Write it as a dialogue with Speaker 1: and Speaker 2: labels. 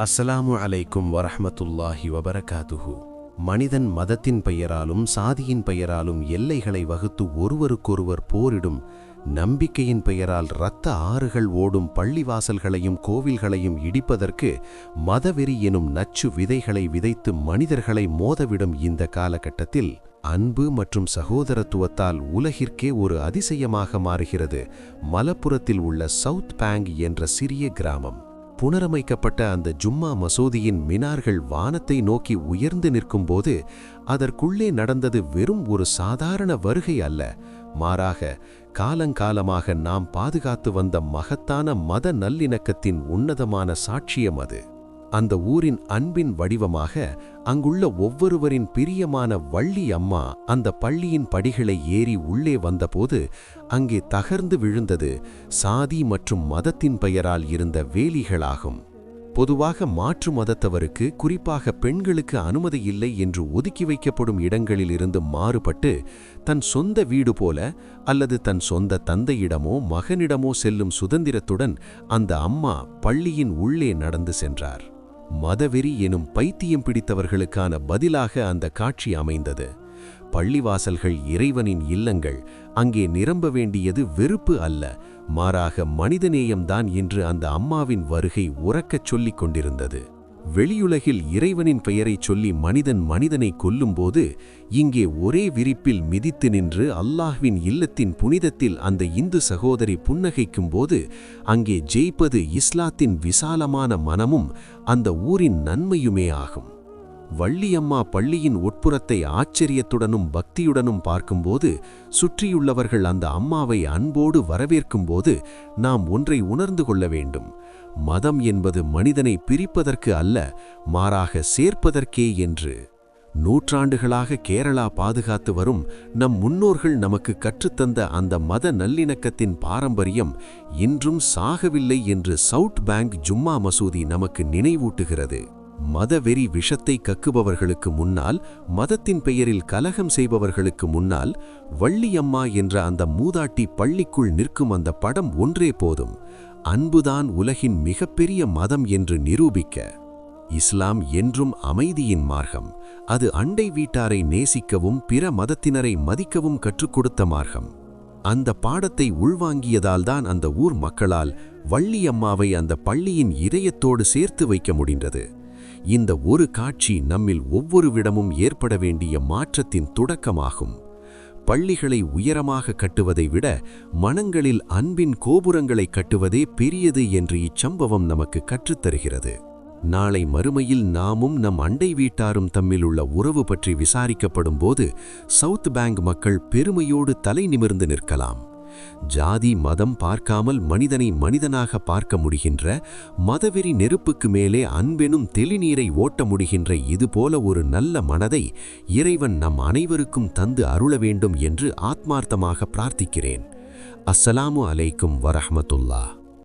Speaker 1: அஸ்ஸலாமு அலைக்கும் வரஹ்மத்துல்லாஹி வபரகாத்துஹு. மனிதன் மதத்தின் பெயராலும் சாதியின் பெயராலும் எல்லைகளை வகுத்து ஒருவருக்கொருவர் போரிடும், நம்பிக்கையின் பெயரால் இரத்த ஆறுகள் ஓடும் பள்ளிவாசல்களையும் கோவில்களையும் இடிப்பதற்கு மதவெறி எனும் நச்சு விதைகளை விதைத்து மனிதர்களை மோதவிடும் இந்த காலகட்டத்தில் அன்பு மற்றும் சகோதரத்துவத்தால் உலகிற்கே ஒரு அதிசயமாக மாறுகிறது மலப்புரத்தில் உள்ள சவுத் பேங்க் என்ற சிறிய கிராமம். புனரமைக்கப்பட்ட அந்த ஜும்மா மசூதியின் மினார்கள் வானத்தை நோக்கி உயர்ந்து நிற்கும்போது அதற்குள்ளே நடந்தது வெறும் ஒரு சாதாரண வருகை அல்ல, மாறாக காலங்காலமாக நாம் பாதுகாத்து வந்த மகத்தான மத நல்லிணக்கத்தின் உன்னதமான சாட்சியம் அது. அந்த ஊரின் அன்பின் வடிவமாக அங்குள்ள ஒவ்வொருவரின் பிரியமான வள்ளி அம்மா அந்த பள்ளியின் படிகளை ஏறி உள்ளே வந்தபோது அங்கே தகர்ந்து விழுந்தது சாதி மற்றும் மதத்தின் பெயரால் இருந்த வேலிகளாகும். பொதுவாக மாற்று மதத்தவருக்கு, குறிப்பாக பெண்களுக்கு அனுமதி இல்லை என்று ஒதுக்கி வைக்கப்படும் இடங்களில் இருந்து மாறுபட்டு தன் சொந்த வீடு போல அல்லது தன் சொந்த தந்தையிடமோ மகனிடமோ செல்லும் சுதந்திரத்துடன் அந்த அம்மா பள்ளியின் உள்ளே நடந்து சென்றார். மதவெறி எனும் பைத்தியம் பிடித்தவர்களுக்கான பதிலாக அந்த காட்சி அமைந்தது. பள்ளிவாசல்கள் இறைவனின் இல்லங்கள், அங்கே நிரம்ப வேண்டியது வெறுப்பு அல்ல, மாறாக மனிதநேயம்தான் என்று அந்த அம்மாவின் வருகை உரக்கச் சொல்லிக் கொண்டிருந்தது. வெளியுலகில் இறைவனின் பெயரைச் சொல்லி மனிதன் மனிதனை கொல்லும்போது இங்கே ஒரே விரிப்பில் மிதித்து நின்று அல்லாஹ்வின் இல்லத்தின் புனிதத்தில் அந்த இந்து சகோதரி புன்னகைக்கும் போது அங்கே ஜெயிப்பது இஸ்லாத்தின் விசாலமான மனமும் அந்த ஊரின் நன்மையுமே ஆகும். வள்ளியம்மா பள்ளியின் உட்புறத்தை ஆச்சரியத்துடனும் பக்தியுடனும் பார்க்கும்போது சுற்றியுள்ளவர்கள் அந்த அம்மாவை அன்போடு வரவேற்கும்போது நாம் ஒன்றை உணர்ந்து கொள்ள வேண்டும். மதம் என்பது மனிதனை பிரிப்பதற்கு அல்ல, மாறாக சேர்ப்பதற்கே என்று. நூற்றாண்டுகளாக கேரளா பாதுகாத்து வரும் நம் முன்னோர்கள் நமக்கு கற்றுத்தந்த அந்த மத நல்லிணக்கத்தின் பாரம்பரியம் இன்றும் சாகவில்லை என்று சவுத் பேங்க் ஜும்மா மசூதி நமக்கு நினைவூட்டுகிறது. மதவெறி விஷத்தை கக்குபவர்களுக்கு முன்னால், மதத்தின் பெயரில் கலகம் செய்பவர்களுக்கு முன்னால் வள்ளியம்மா என்ற அந்த மூதாட்டி பள்ளிக்குள் நிற்கும் அந்த படம் ஒன்றே போதும். அன்புதான் உலகின் மிகப்பெரிய மதம் என்று நிரூபிக்க. இஸ்லாம் என்றும் அமைதியின் மார்க்கம். அது அண்டை வீட்டாரை நேசிக்கவும் பிற மதத்தினரை மதிக்கவும் கற்றுக் கொடுத்த மார்க்கம். அந்த பாடத்தை உள்வாங்கியதால்தான் அந்த ஊர் மக்களால் வள்ளியம்மாவை அந்த பள்ளியின் இதயத்தோடு சேர்த்து வைக்க முடிந்தது. இந்த ஒரு காட்சி நம்மில் ஒவ்வொருவிடமும் ஏற்பட வேண்டிய மாற்றத்தின் தொடக்கமாகும். பள்ளிகளை உயரமாக கட்டுவதை விட மனங்களில் அன்பின் கோபுரங்களை கட்டுவதே பெரியது என்று இச்சம்பவம் நமக்கு கற்றுத்தருகிறது. நாளை மறுமையில் நாமும் நம் அண்டை வீட்டாரும் தம்மிலுள்ள உறவு பற்றி விசாரிக்கப்படும் போது சவுத் பேங்க் மக்கள் பெருமையோடு தலை நிமிர்ந்து நிற்கலாம். ஜாதி மதம் பார்க்காமல் மனிதனை மனிதனாக பார்க்க முடிகின்ற, மதவெறி நெருப்புக்கு மேலே அன்பெனும் தெளிநீரை ஓட்ட முடிகின்ற இதுபோல ஒரு நல்ல மனதை இறைவன் நம் அனைவருக்கும் தந்து அருள வேண்டும் என்று ஆத்மார்த்தமாக பிரார்த்திக்கிறேன். அஸ்ஸலாமு அலைக்கும் வரஹ்மத்துல்லாஹ்.